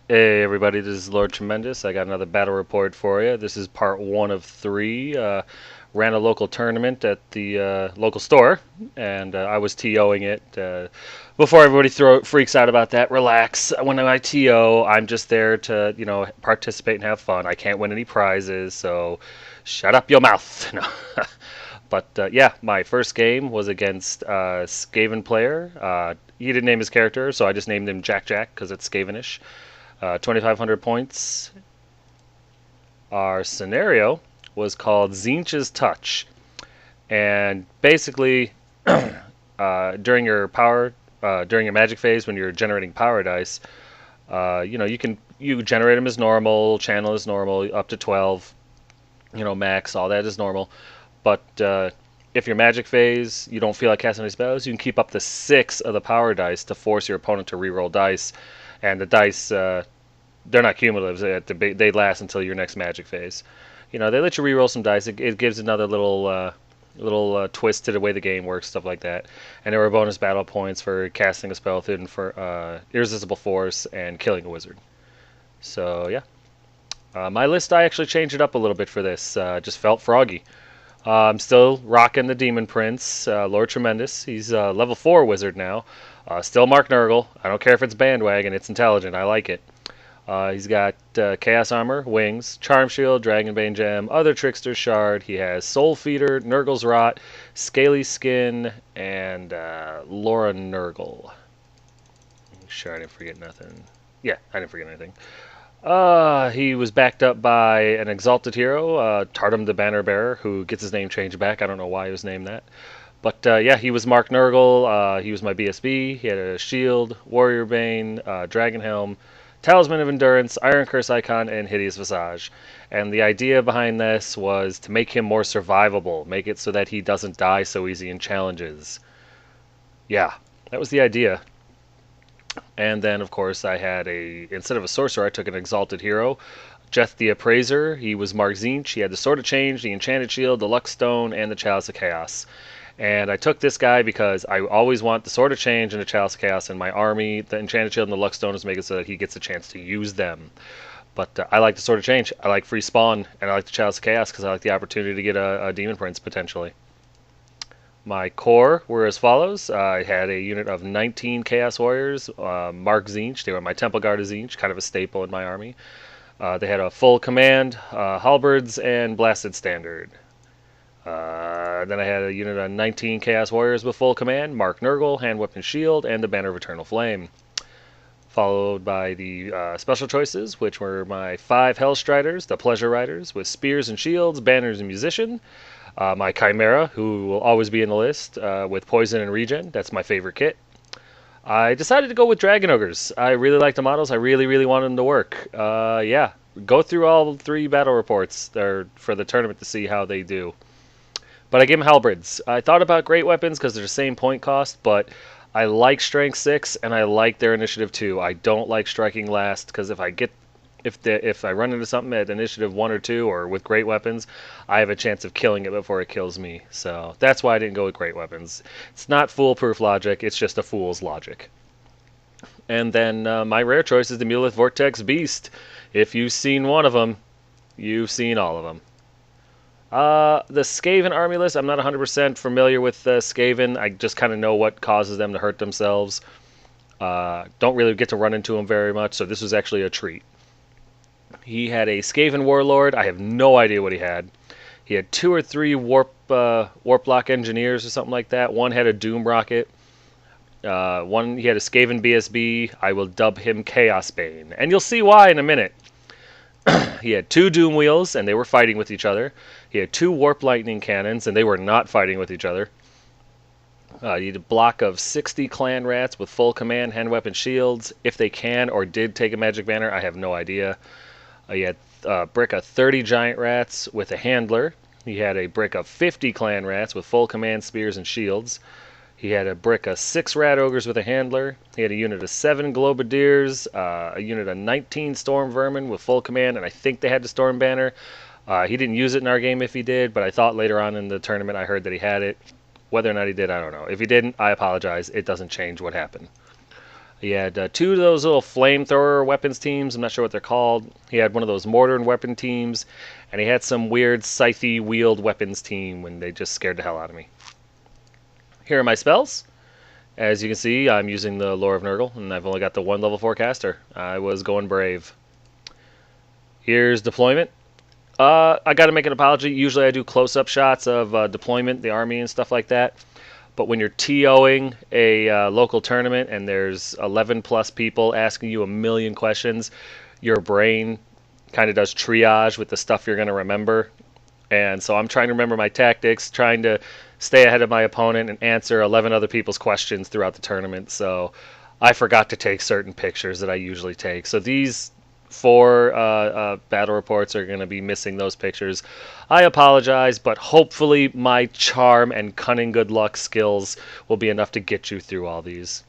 Hey everybody, this is Lord Tremendous. I got another battle report for you. This is part one of three. Ran a local tournament at the local store, and I was TOing it. Before everybody freaks out about that, relax. When I TO, I'm just there to participate and have fun. I can't win any prizes, so shut up your mouth. No. But yeah, my first game was against a Skaven player. He didn't name his character, so I just named him Jack Jack because it's Skavenish. 2,500 points. Our scenario was called Zinch's Touch, and basically, during your magic phase when you're generating power dice, you generate them as normal, channel as normal, up to 12, max, all that is normal. But if your magic phase, you don't feel like casting any spells, you can keep up to 6 of the power dice to force your opponent to reroll dice, and the dice they're not cumulative. They last until your next magic phase. They let you reroll some dice. It gives another little twist to the way the game works, stuff like that. And there were bonus battle points for casting a spell through for irresistible force and killing a wizard. So yeah, my list I actually changed it up a little bit for this. Just felt froggy. I'm still rocking the Demon Prince, Lord Tremendous. He's level 4 wizard now. Still Mark Nurgle. I don't care if it's bandwagon. It's intelligent. I like it. He's got Chaos Armor, Wings, Charm Shield, Dragonbane Gem, Other Trickster's Shard. He has Soul Feeder, Nurgle's Rot, Scaly Skin, and Laura Nurgle. Make sure I didn't forget nothing. Yeah, I didn't forget anything. He was backed up by an Exalted Hero, Tardum the Banner Bearer, who gets his name changed back. I don't know why he was named that. But yeah, he was Mark Nurgle. He was my BSB. He had a shield, Warrior Bane, Dragon Helm, Talisman of Endurance, Iron Curse Icon, and Hideous Visage. And the idea behind this was to make him more survivable, make it so that he doesn't die so easy in challenges. Yeah, that was the idea. And then, of course, instead of a sorcerer, I took an Exalted Hero, Jeth the Appraiser. He was Mark Zinch. He had the Sword of Change, the Enchanted Shield, the Luck Stone, and the Chalice of Chaos. And I took this guy because I always want the Sword of Change and the Chalice of Chaos in my army. The Enchanted Shield and the Luck Stone is make it so that he gets a chance to use them. But I like the Sword of Change. I like free spawn, and I like the Chalice of Chaos because I like the opportunity to get a Demon Prince potentially. My core were as follows. I had a unit of 19 Chaos Warriors, Mark Zinch. They were my Temple Guard of Zinch, kind of a staple in my army. They had a full command, halberds, and blasted standard. Then I had a unit of 19 Chaos Warriors with full command, Mark Nurgle, Hand Weapon Shield, and the Banner of Eternal Flame. Followed by the special choices, which were my 5 Hellstriders, the Pleasure Riders, with spears and shields, banners and musician. My Chimera, who will always be in the list, with Poison and Regen. That's my favorite kit. I decided to go with Dragon Ogres. I really like the models. I really, really wanted them to work. Yeah, go through all 3 battle reports for the tournament to see how they do. But I gave them Halberds. I thought about Great Weapons because they're the same point cost, but I like Strength 6 and I like their Initiative 2. I don't like Striking Last because if I run into something at Initiative 1 or 2 or with Great Weapons, I have a chance of killing it before it kills me. So that's why I didn't go with Great Weapons. It's not foolproof logic, it's just a fool's logic. And then my rare choice is the Muleth Vortex Beast. If you've seen one of them, you've seen all of them. The Skaven army list, I'm not 100% familiar with Skaven. I just kind of know what causes them to hurt themselves. Don't really get to run into them very much, so this was actually a treat. He had a Skaven Warlord. I have no idea what he had. He had 2 or 3 warp block engineers or something like that. One had a Doom Rocket. He had a Skaven BSB. I will dub him Chaos Bane, and you'll see why in a minute. He had 2 Doom Wheels, and they were fighting with each other. He had 2 Warp Lightning Cannons, and they were not fighting with each other. He had a block of 60 Clan Rats with full command, hand weapon shields. If they can or did take a magic banner, I have no idea. He had a brick of 30 Giant Rats with a handler. He had a brick of 50 Clan Rats with full command, spears, and shields. He had a brick of 6 Rat Ogres with a handler. He had a unit of 7 Globadiers, a unit of 19 Storm Vermin with full command, and I think they had the Storm Banner. He didn't use it in our game if he did, but I thought later on in the tournament I heard that he had it. Whether or not he did, I don't know. If he didn't, I apologize. It doesn't change what happened. He had two of those little flamethrower weapons teams. I'm not sure what they're called. He had one of those mortar and weapon teams, and he had some weird scythe wield weapons team when they just scared the hell out of me. Here are my spells. As you can see, I'm using the Lore of Nurgle, and I've only got the 1 level 4 caster. I was going brave. Here's deployment. I got to make an apology. Usually I do close-up shots of deployment, the army and stuff like that. But when you're TOing a local tournament and there's 11 plus people asking you a million questions, your brain kind of does triage with the stuff you're going to remember. And so I'm trying to remember my tactics, trying to stay ahead of my opponent and answer 11 other people's questions throughout the tournament. So I forgot to take certain pictures that I usually take. So these 4 battle reports are going to be missing those pictures. I apologize, but hopefully my charm and cunning good luck skills will be enough to get you through all these.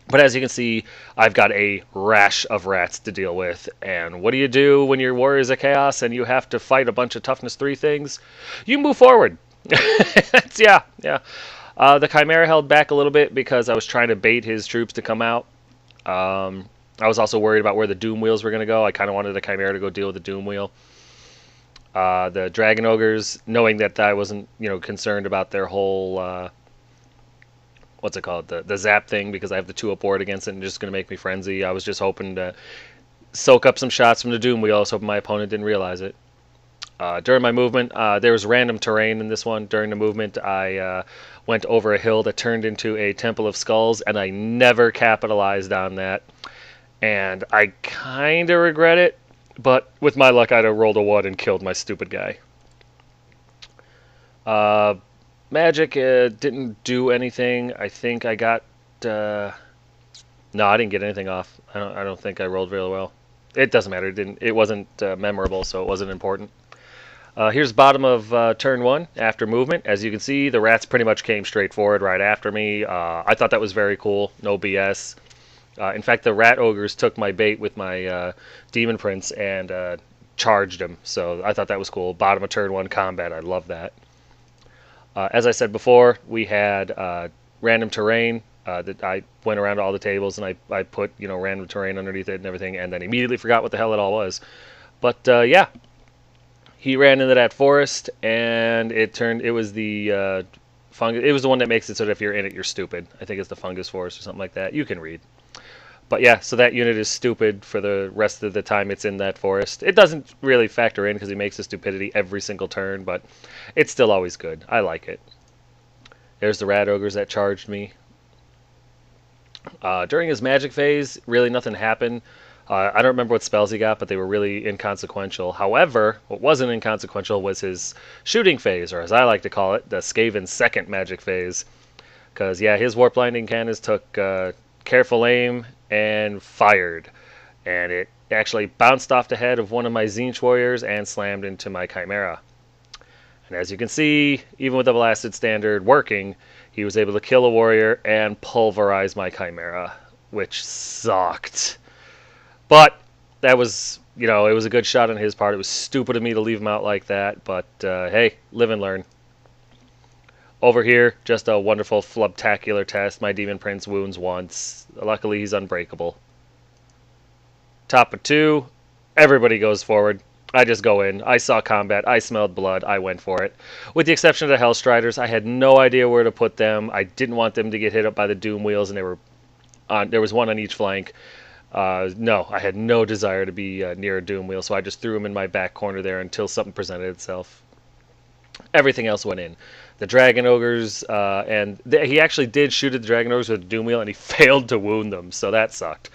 But as you can see, I've got a rash of rats to deal with. And what do you do when you're Warriors of Chaos and you have to fight a bunch of Toughness 3 things? You move forward. yeah. The Chimera held back a little bit because I was trying to bait his troops to come out. I was also worried about where the Doom Wheels were going to go. I kind of wanted the Chimera to go deal with the Doom Wheel. The Dragon Ogres, knowing that I wasn't, concerned about their whole, what's it called, the zap thing, because I have the 2 up ward against it and just going to make me frenzy. I was just hoping to soak up some shots from the Doom Wheel. I was hoping my opponent didn't realize it. During my movement, there was random terrain in this one. During the movement, I went over a hill that turned into a Temple of Skulls, and I never capitalized on that. And I kind of regret it, but with my luck, I'd have rolled a 1 and killed my stupid guy. Magic didn't do anything. I think I got... no, I didn't get anything off. I don't think I rolled really well. It doesn't matter. It wasn't memorable, so it wasn't important. Here's bottom of turn 1 after movement. As you can see, the rats pretty much came straight forward right after me. I thought that was very cool. No BS. In fact, the rat ogres took my bait with my demon prince and charged him. So I thought that was cool. Bottom of turn 1 combat. I love that. As I said before, we had random terrain. That I went around all the tables and I put random terrain underneath it and everything, and then immediately forgot what the hell it all was. But yeah, he ran into that forest and it was the fungus. It was the one that makes it so that if you're in it, you're stupid. I think it's the fungus forest or something like that. You can read. But yeah, so that unit is stupid for the rest of the time it's in that forest. It doesn't really factor in because he makes the stupidity every single turn, but it's still always good. I like it. There's the rat ogres that charged me. During his magic phase, really nothing happened. I don't remember what spells he got, but they were really inconsequential. However, what wasn't inconsequential was his shooting phase, or as I like to call it, the Skaven second magic phase. Because, yeah, his Warp Blinding Cannons took careful aim and fired. And it actually bounced off the head of one of my Tzeentch warriors and slammed into my Chimera. And as you can see, even with the Blasted Standard working, he was able to kill a warrior and pulverize my Chimera, which sucked. But that was, it was a good shot on his part. It was stupid of me to leave him out like that, but hey, live and learn. Over here, just a wonderful flubtacular test. My Demon Prince wounds once. Luckily, he's unbreakable. Top of 2, everybody goes forward. I just go in. I saw combat. I smelled blood. I went for it. With the exception of the Hellstriders, I had no idea where to put them. I didn't want them to get hit up by the Doom Wheels, and there was one on each flank. No, I had no desire to be near a Doom Wheel, so I just threw him in my back corner there until something presented itself. Everything else went in. The Dragon Ogres, he actually did shoot at the Dragon Ogres with a Doom Wheel, and he failed to wound them, so that sucked.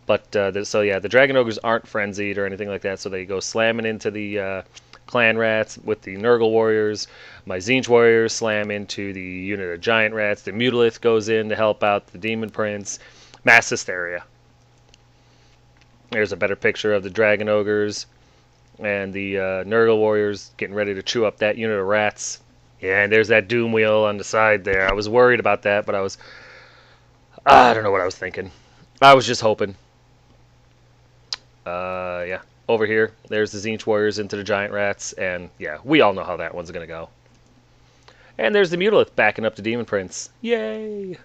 But, the Dragon Ogres aren't frenzied or anything like that, so they go slamming into the Clan Rats with the Nurgle Warriors. My Tzeentch Warriors slam into the unit of Giant Rats. The Mutalith goes in to help out the Demon Prince. Mass hysteria. There's a better picture of the Dragon Ogres and the Nurgle Warriors getting ready to chew up that unit of rats. Yeah, and there's that Doom Wheel on the side there. I was worried about that, but I don't know what I was thinking. I was just hoping. Yeah. Over here, there's the Tzeentch Warriors into the Giant Rats, and yeah, we all know how that one's going to go. And there's the Mutalith backing up the Demon Prince. Yay!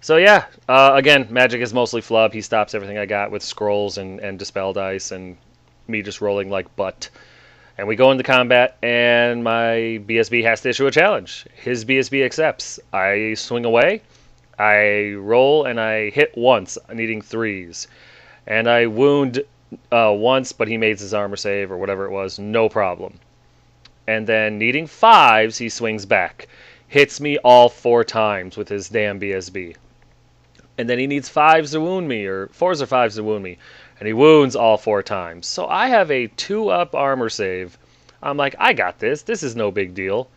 So yeah, again, magic is mostly flub. He stops everything I got with scrolls and dispel dice and me just rolling like butt. And we go into combat, and my BSB has to issue a challenge. His BSB accepts. I swing away, I roll, and I hit once, needing threes. And I wound once, but he made his armor save or whatever it was, no problem. And then needing fives, he swings back. Hits me all 4 times with his damn BSB. And then he needs fives to wound me, or fours or fives to wound me. And he wounds all 4 times. So I have a 2-up armor save. I'm like, I got this. This is no big deal.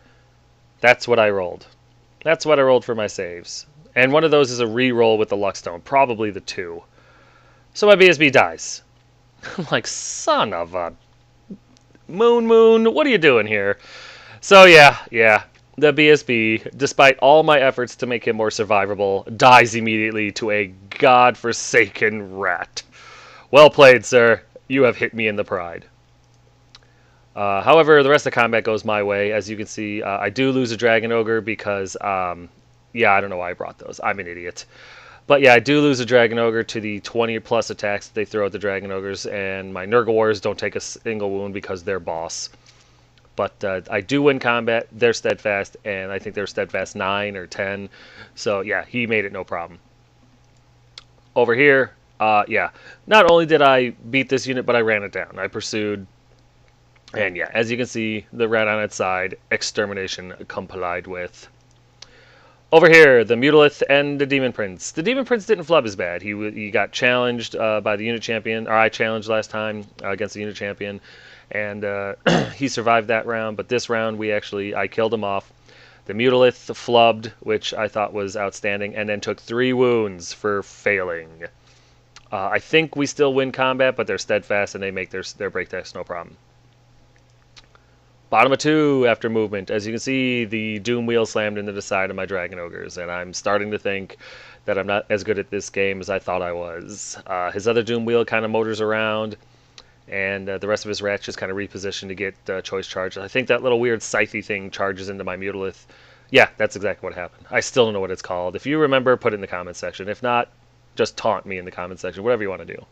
That's what I rolled. That's what I rolled for my saves. And one of those is a re-roll with the Luckstone, probably the 2. So my BSB dies. I'm like, son of a... Moon, what are you doing here? So yeah. The BSB, despite all my efforts to make him more survivable, dies immediately to a godforsaken rat. Well played, sir. You have hit me in the pride. However, the rest of the combat goes my way. As you can see, I do lose a Dragon Ogre because, yeah, I don't know why I brought those. I'm an idiot. But yeah, I do lose a Dragon Ogre to the 20-plus attacks that they throw at the Dragon Ogres, and my Nurgle Warriors don't take a single wound because they're boss. But I do win combat. They're steadfast, and I think they're steadfast 9 or 10. So yeah, he made it no problem. Over here, yeah, not only did I beat this unit, but I ran it down. I pursued, and yeah, as you can see, the rat on its side, extermination complied with. Over here, the Mutalith and the Demon Prince. The Demon Prince didn't flub as bad. He got challenged by the unit champion, or I challenged last time against the unit champion, and he survived that round. But this round, I killed him off. The Mutalith flubbed, which I thought was outstanding, and then took 3 wounds for failing. I think we still win combat, but they're steadfast and they make their break decks no problem. Bottom of 2 after movement. As you can see, the Doom Wheel slammed into the side of my Dragon Ogres, and I'm starting to think that I'm not as good at this game as I thought I was. His other Doom Wheel kind of motors around, and the rest of his rats just kind of reposition to get choice charges. I think that little weird scythe thing charges into my Mutalith. Yeah, that's exactly what happened. I still don't know what it's called. If you remember, put it in the comments section. If not, just taunt me in the comments section, whatever you want to do.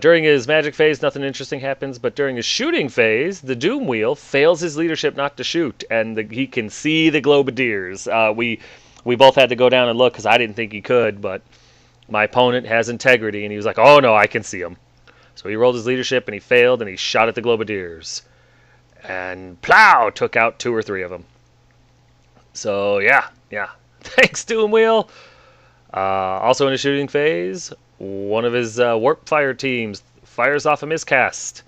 During his magic phase, nothing interesting happens, but during his shooting phase, the Doom Wheel fails his leadership not to shoot, and he can see the Globadiers. We both had to go down and look because I didn't think he could, but my opponent has integrity, and he was like, oh no, I can see him. So he rolled his leadership, and he failed, and he shot at the Globadiers. And plow! Took out 2 or 3 of them. So yeah. Thanks, Doom Wheel! Also in the shooting phase, one of his Warp Fire teams fires off a miscast.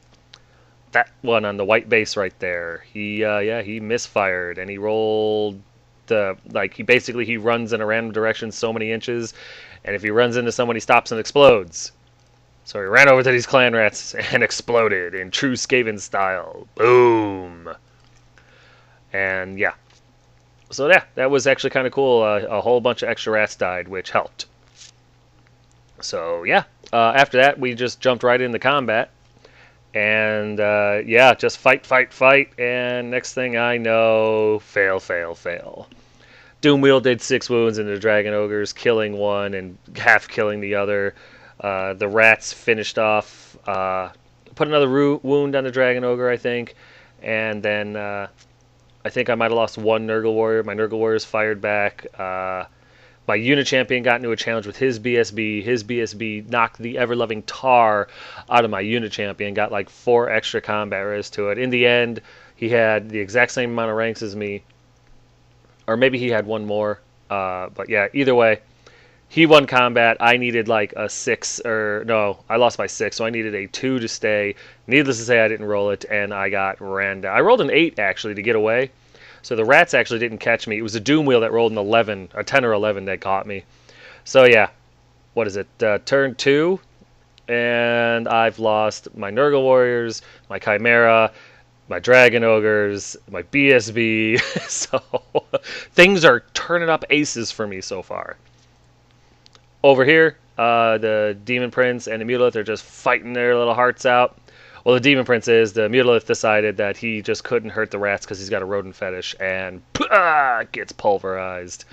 That one on the white base right there. He misfired, and he rolled he runs in a random direction so many inches, and if he runs into someone, he stops and explodes. So he ran over to these clan rats and exploded in true Skaven style. Boom! And yeah. So yeah, that was actually kind of cool. A whole bunch of extra rats died, which helped. So yeah, after that we just jumped right into combat, and yeah, just fight, and next thing I know, fail. Doom Wheel did 6 wounds into the Dragon Ogres, killing one and half killing the other. The rats finished off, put another wound on the Dragon Ogre, I think, and then I think I might have lost 1 Nurgle Warrior. My Nurgle Warriors fired back. My unit champion got into a challenge with his BSB. His BSB knocked the ever-loving tar out of my unit champion, got like 4 extra combat res to it. In the end, he had the exact same amount of ranks as me. Or maybe he had 1 more. But yeah, either way, he won combat. I needed like a 6, or no, I lost by 6, so I needed a 2 to stay. Needless to say, I didn't roll it, and I got ran down. I rolled an 8, actually, to get away. So the rats actually didn't catch me. It was a Doom Wheel that rolled an 11, a 10 or 11 that caught me. So yeah, what is it? Turn 2, and I've lost my Nurgle Warriors, my Chimera, my Dragon Ogres, my BSB. So things are turning up aces for me so far. Over here, the Demon Prince and the Mutalith are just fighting their little hearts out. Well, the Demon Prince is. The Mutalith decided that he just couldn't hurt the rats because he's got a rodent fetish, and gets pulverized.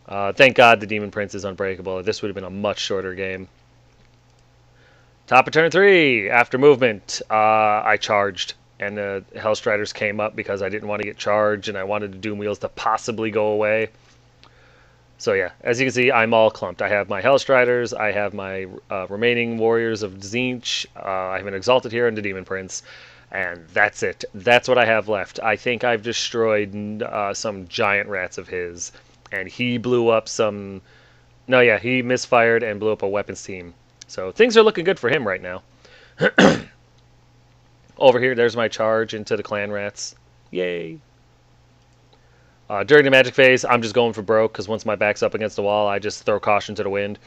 Thank God the Demon Prince is unbreakable. This would have been a much shorter game. Top of turn 3, after movement, I charged, and the Hellstriders came up because I didn't want to get charged, and I wanted the Doom Wheels to possibly go away. So yeah, as you can see, I'm all clumped. I have my Hellstriders, I have my remaining Warriors of Tzeentch, I have an Exalted Hero and the Demon Prince, and that's it. That's what I have left. I think I've destroyed some giant rats of his, and he blew up some... No, yeah, he misfired and blew up a weapons team. So things are looking good for him right now. Over here, there's my charge into the clan rats. Yay! During the magic phase, I'm just going for broke, because once my back's up against the wall, I just throw caution to the wind.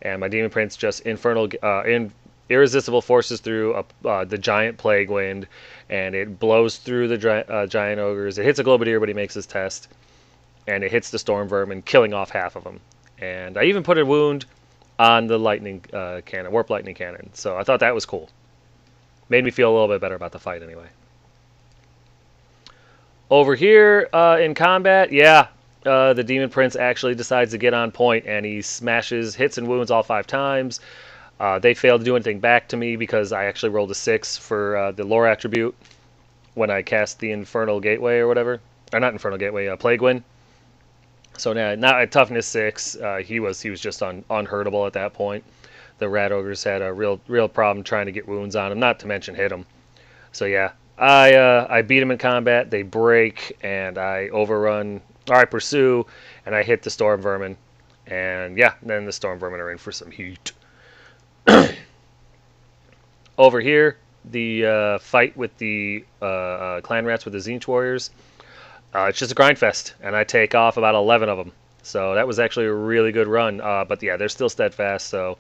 And my Demon Prince just irresistible forces through the giant plague wind, and it blows through the giant ogres. It hits a Globadier, but he makes his test. And it hits the storm vermin, killing off half of them. And I even put a wound on the lightning cannon, warp lightning cannon. So I thought that was cool. Made me feel a little bit better about the fight anyway. Over here in combat, yeah, the Demon Prince actually decides to get on point, and he smashes, hits and wounds all 5 times. They failed to do anything back to me because I actually rolled a 6 for the lore attribute when I cast the Infernal Gateway or whatever. Or not Infernal Gateway, Plague Wind. So now, not at toughness 6, he was just unhurtable at that point. The rat ogres had a real problem trying to get wounds on him, not to mention hit him. So yeah, I beat him in combat. They break, and I overrun, or I pursue, and I hit the storm vermin. And yeah, then the storm vermin are in for some heat. Over here, the fight with the clan rats with the Tzeentch warriors. It's just a grind fest, and I take off about 11 of them. So that was actually a really good run. But yeah, they're still steadfast, so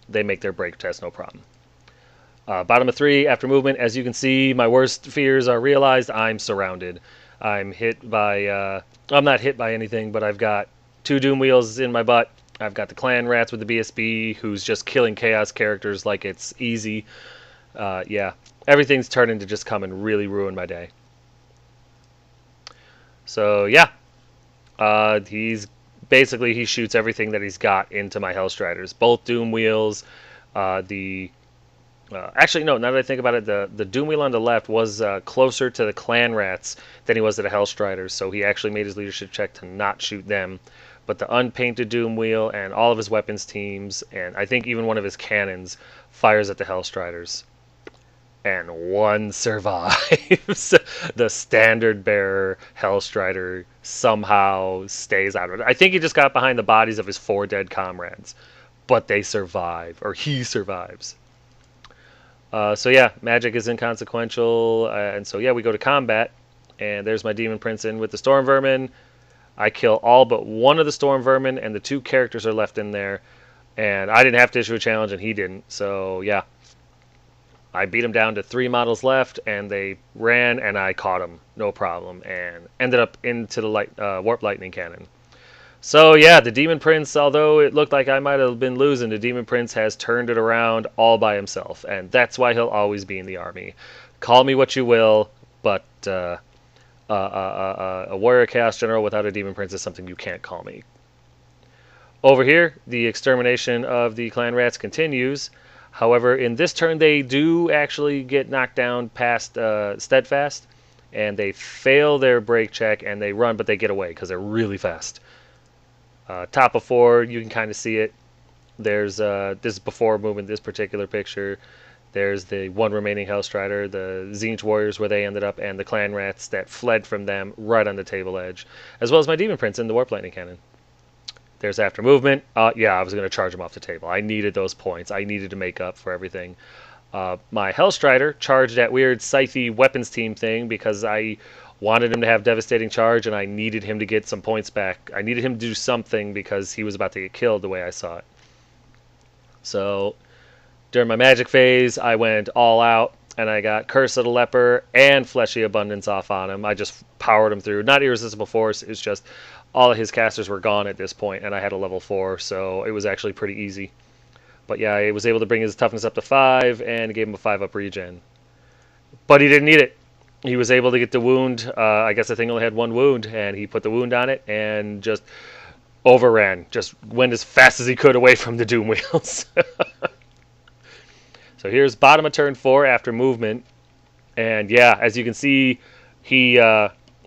they make their break test no problem. Bottom of 3, after movement, as you can see, my worst fears are realized. I'm surrounded. I'm hit by... I'm not hit by anything, but I've got 2 Doom Wheels in my butt. I've got the clan rats with the BSB, who's just killing chaos characters like it's easy. Yeah, everything's turning to just come and really ruin my day. So yeah, he shoots everything that he's got into my Hellstriders. Both Doom Wheels, actually no, now that I think about it, the Doom Wheel on the left was closer to the Clan Rats than he was to the Hellstriders, so he actually made his leadership check to not shoot them. But the unpainted Doom Wheel and all of his weapons teams, and I think even one of his cannons, fires at the Hellstriders. And one survives. The standard bearer Hellstrider somehow stays out of it. I think he just got behind the bodies of his 4 dead comrades, but they survive, or he survives. So yeah, magic is inconsequential, and so yeah, we go to combat, and there's my Demon Prince in with the Storm Vermin. I kill all but one of the Storm Vermin, and the 2 characters are left in there, and I didn't have to issue a challenge, and he didn't, so yeah. I beat him down to 3 models left, and they ran, and I caught him, no problem, and ended up into the Warp Lightning Cannon. So yeah, the Demon Prince, although it looked like I might have been losing, the Demon Prince has turned it around all by himself, and that's why he'll always be in the army. Call me what you will, but a Warrior Chaos General without a Demon Prince is something you can't call me. Over here, the extermination of the Clan Rats continues. However, in this turn, they do actually get knocked down past Steadfast, and they fail their break check, and they run, but they get away because they're really fast. Top of 4, you can kind of see it. There's this is before movement, this particular picture. There's the 1 remaining Hellstrider, the Tzeentch Warriors where they ended up, and the Clan Rats that fled from them right on the table edge, as well as my Demon Prince in the Warp Lightning Cannon. There's after movement. Yeah, I was going to charge him off the table. I needed those points. I needed to make up for everything. My Hellstrider charged that weird Scythe weapons team thing because I wanted him to have devastating charge, and I needed him to get some points back. I needed him to do something because he was about to get killed the way I saw it. So during my magic phase, I went all out, and I got Curse of the Leper and Fleshy Abundance off on him. I just powered him through. Not Irresistible Force, it's just all of his casters were gone at this point, and I had a level 4, so it was actually pretty easy. But yeah, I was able to bring his toughness up to 5, and gave him a 5-up regen. But he didn't need it. He was able to get the wound. I guess the thing only had 1 wound, and he put the wound on it, and just overran. Just went as fast as he could away from the Doom Wheels. So here's bottom of turn 4 after movement. And yeah, as you can see, he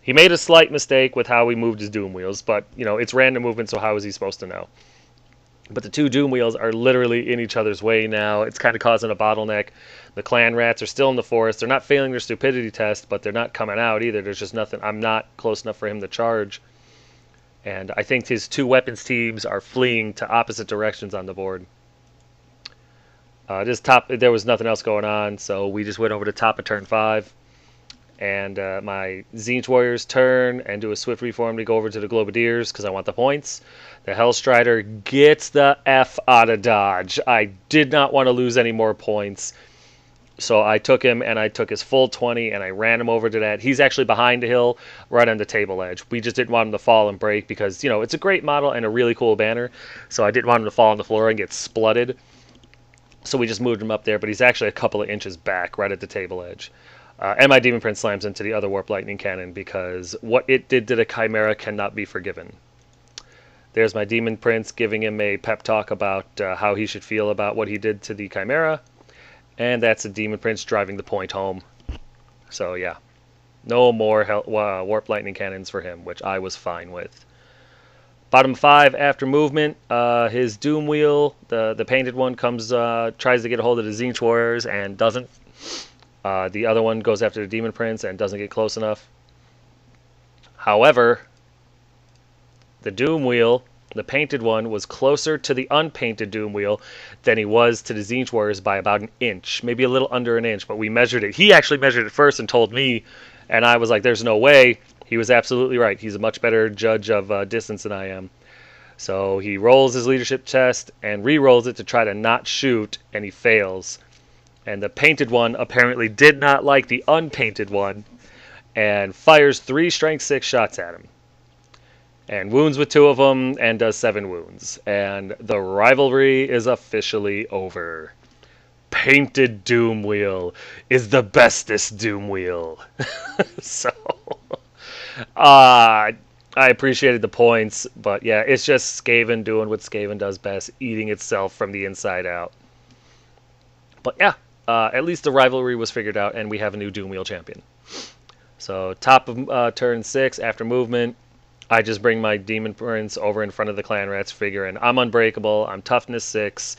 made a slight mistake with how he moved his Doom Wheels. But, you know, it's random movement, so how is he supposed to know? But the two Doom Wheels are literally in each other's way now. It's kind of causing a bottleneck. The clan rats are still in the forest. They're not failing their stupidity test, but they're not coming out either. There's just nothing. I'm not close enough for him to charge. And I think his two weapons teams are fleeing to opposite directions on the board. There was nothing else going on, so we just went over to top of turn 5. And my Tzeentch Warriors turn and do a swift reform to go over to the Globadiers because I want the points. The Hellstrider gets the F out of Dodge. I did not want to lose any more points. So I took him and I took his full 20 and I ran him over to that. He's actually behind the hill right on the table edge. We just didn't want him to fall and break because, you know, it's a great model and a really cool banner. So I didn't want him to fall on the floor and get splutted. So we just moved him up there, but he's actually a couple of inches back right at the table edge. And my Demon Prince slams into the other Warp Lightning Cannon because what it did to the Chimera cannot be forgiven. There's my Demon Prince giving him a pep talk about how he should feel about what he did to the Chimera. And that's the Demon Prince driving the point home. So yeah, no more Warp Lightning Cannons for him, which I was fine with. Bottom 5 after movement, his Doom Wheel, the painted one, comes tries to get a hold of the Tzeentch Warriors and doesn't. The other one goes after the Demon Prince and doesn't get close enough. However, the Doom Wheel, the painted one, was closer to the unpainted Doom Wheel than he was to the Tzeentch Warriors by about an inch, maybe a little under an inch, but we measured it. He actually measured it first and told me, and I was like, there's no way. He was absolutely right. He's a much better judge of distance than I am. So he rolls his leadership test and re-rolls it to try to not shoot, and he fails. And the painted one apparently did not like the unpainted one and fires 3 strength 6 shots at him. And wounds with 2 of them and does 7 wounds. And the rivalry is officially over. Painted Doom Wheel is the bestest Doom Wheel. So, I appreciated the points, but yeah, it's just Skaven doing what Skaven does best, eating itself from the inside out. But yeah, at least the rivalry was figured out, and we have a new Doom Wheel champion. So top of turn 6 after movement, I just bring my Demon Prince over in front of the Clan Rats, figuring I'm unbreakable, I'm toughness 6.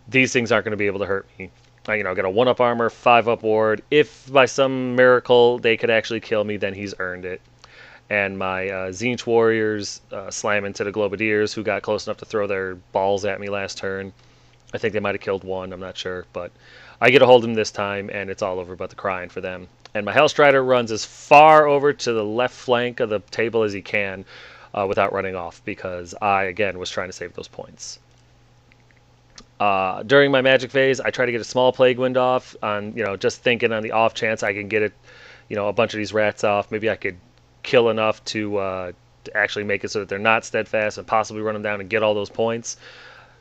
These things aren't going to be able to hurt me. You know, got a 1-up armor, 5-up ward. If by some miracle they could actually kill me, then he's earned it. And my Tzeentch Warriors slam into the Globadiers, who got close enough to throw their balls at me last turn. I think they might have killed one, I'm not sure. But I get a hold of them this time, and it's all over but the crying for them. And my Hellstrider runs as far over to the left flank of the table as he can without running off, because I, again, was trying to save those points. During my magic phase, I try to get a small plague wind off on, you know, just thinking on the off chance I can get it, you know, a bunch of these rats off. Maybe I could kill enough to actually make it so that they're not steadfast and possibly run them down and get all those points.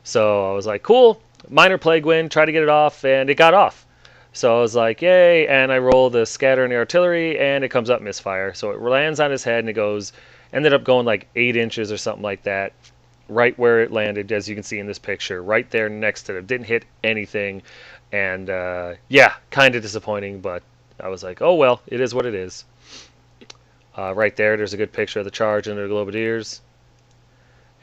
So I was like, cool, minor plague wind, try to get it off, and it got off. So I was like, yay, and I roll the scatter and the artillery, and it comes up misfire. So it lands on his head, and it ended up going like 8 inches or something like that. Right where it landed, as you can see in this picture, right there next to it. Didn't hit anything, and yeah, kind of disappointing, but I was like, oh well, it is what it is. Right there's a good picture of the charge into the Globadiers.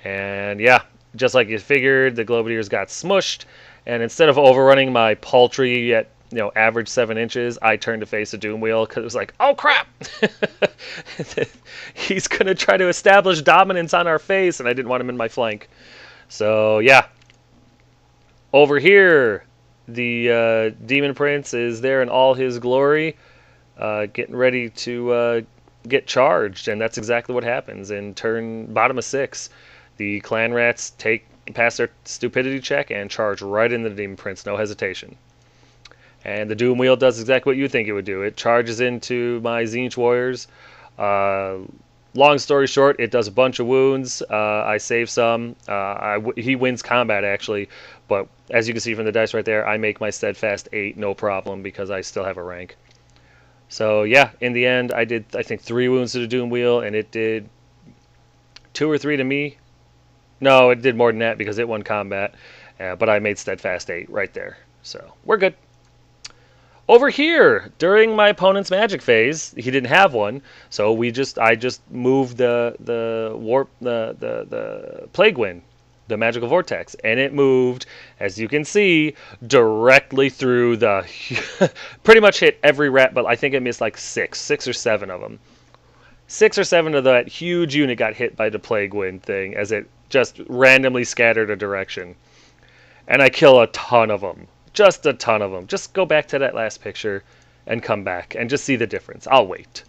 And yeah, just like you figured, the Globadiers got smushed, and instead of overrunning my paltry yet, you know, average 7 inches, I turned to face a Doom Wheel because it was like, oh crap! He's going to try to establish dominance on our face, and I didn't want him in my flank. So, yeah. Over here, the Demon Prince is there in all his glory, getting ready to get charged, and that's exactly what happens. In turn bottom of 6, the Clan Rats pass their stupidity check and charge right into the Demon Prince, no hesitation. And the Doom Wheel does exactly what you think it would do. It charges into my Tzeentch Warriors. Long story short, it does a bunch of wounds. I save some. He wins combat, actually. But as you can see from the dice right there, I make my Steadfast 8, no problem, because I still have a rank. So, yeah, in the end, I did, I think, 3 wounds to the Doom Wheel, and it did 2 or 3 to me. No, it did more than that because it won combat, but I made steadfast 8 right there. So we're good. Over here, during my opponent's magic phase, he didn't have one, so I just moved the plague wind, the magical vortex, and it moved, as you can see, directly through the pretty much hit every rat, but I think it missed like six or seven of them. 6 or 7 of that huge unit got hit by the plague wind thing as it just randomly scattered a direction. And I kill a ton of them. Just a ton of them. Just go back to that last picture and come back and just see the difference. I'll wait.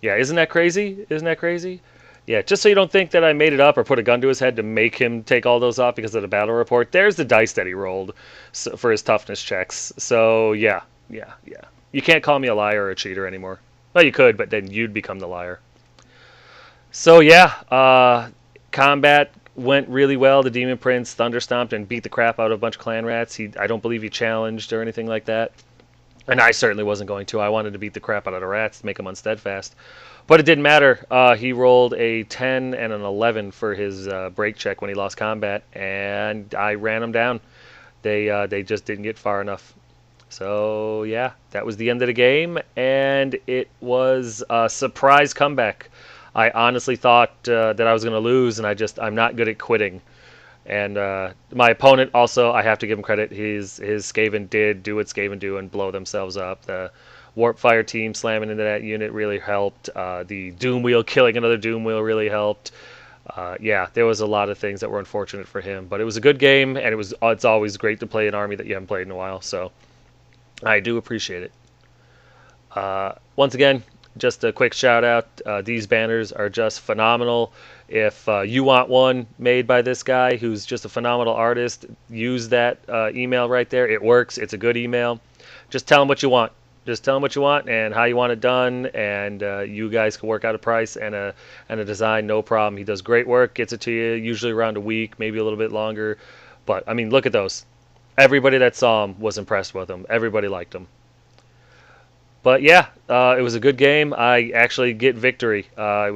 Yeah, isn't that crazy? Isn't that crazy? Yeah, just so you don't think that I made it up or put a gun to his head to make him take all those off because of the battle report, there's the dice that he rolled for his toughness checks. So, yeah. You can't call me a liar or a cheater anymore. Well, you could, but then you'd become the liar. So, yeah, combat went really well. The Demon Prince thunderstomped and beat the crap out of a bunch of clan rats. I don't believe he challenged or anything like that. And I certainly wasn't going to. I wanted to beat the crap out of the rats to make them unsteadfast. But it didn't matter. He rolled a 10 and an 11 for his break check when he lost combat, and I ran him down. They just didn't get far enough. So, yeah, that was the end of the game, and it was a surprise comeback. I honestly thought that I was going to lose, and I'm not good at quitting. And my opponent also, I have to give him credit. His Skaven did do what Skaven do and blow themselves up. The Warp Fire team slamming into that unit really helped. The Doom Wheel killing another Doom Wheel really helped. Yeah, there was a lot of things that were unfortunate for him, but it was a good game, and it's always great to play an army that you haven't played in a while. So I do appreciate it. Once again, just a quick shout out. These banners are just phenomenal. If you want one made by this guy who's just a phenomenal artist, use that email right there. It works. It's a good email. Just tell him what you want. Just tell him what you want and how you want it done, and you guys can work out a price and a design, no problem. He does great work, gets it to you usually around a week, maybe a little bit longer. But, I mean, look at those. Everybody that saw him was impressed with him. Everybody liked him. But yeah, it was a good game. I actually get victory. I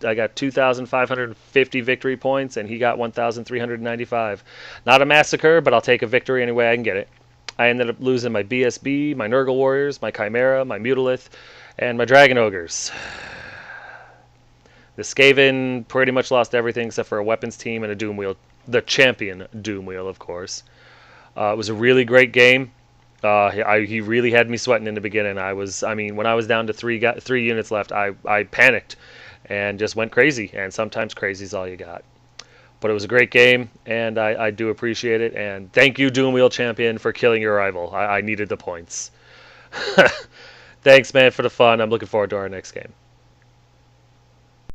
got 2,550 victory points, and he got 1,395. Not a massacre, but I'll take a victory any way I can get it. I ended up losing my BSB, my Nurgle Warriors, my Chimera, my Mutalith, and my Dragon Ogres. The Skaven pretty much lost everything except for a weapons team and a Doom Wheel. The champion Doom Wheel, of course. It was a really great game. He really had me sweating in the beginning. When I was down to three units left, I panicked and just went crazy. And sometimes crazy is all you got. But it was a great game, and I do appreciate it. And thank you, Doom Wheel Champion, for killing your rival. I needed the points. Thanks, man, for the fun. I'm looking forward to our next game.